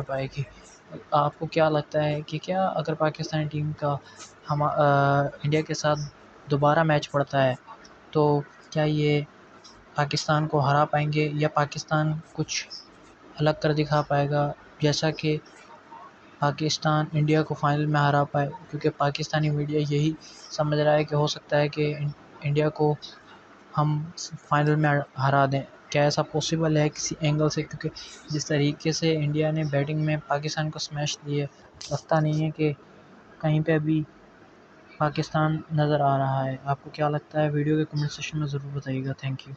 پائے گی۔ آپ کو کیا لگتا ہے کہ کیا اگر پاکستانی ٹیم کا انڈیا کے ساتھ دوبارہ میچ پڑتا ہے تو کیا یہ پاکستان کو ہرا پائیں گے، یا پاکستان کچھ الگ کر دکھا پائے گا، جیسا کہ پاکستان انڈیا کو فائنل میں ہرا پائے؟ کیونکہ پاکستانی میڈیا یہی سمجھ رہا ہے کہ ہو سکتا ہے کہ انڈیا کو ہم فائنل میں ہرا دیں۔ کیا ایسا پاسبل ہے کسی اینگل سے؟ کیونکہ جس طریقے سے انڈیا نے بیٹنگ میں پاکستان کو سمیش دی ہے، لگتا نہیں ہے کہ کہیں پہ بھی پاکستان نظر آ رہا ہے۔ آپ کو کیا لگتا ہے؟ ویڈیو کے کمنٹ سیکشن میں ضرور بتائیے گا۔ Thank you.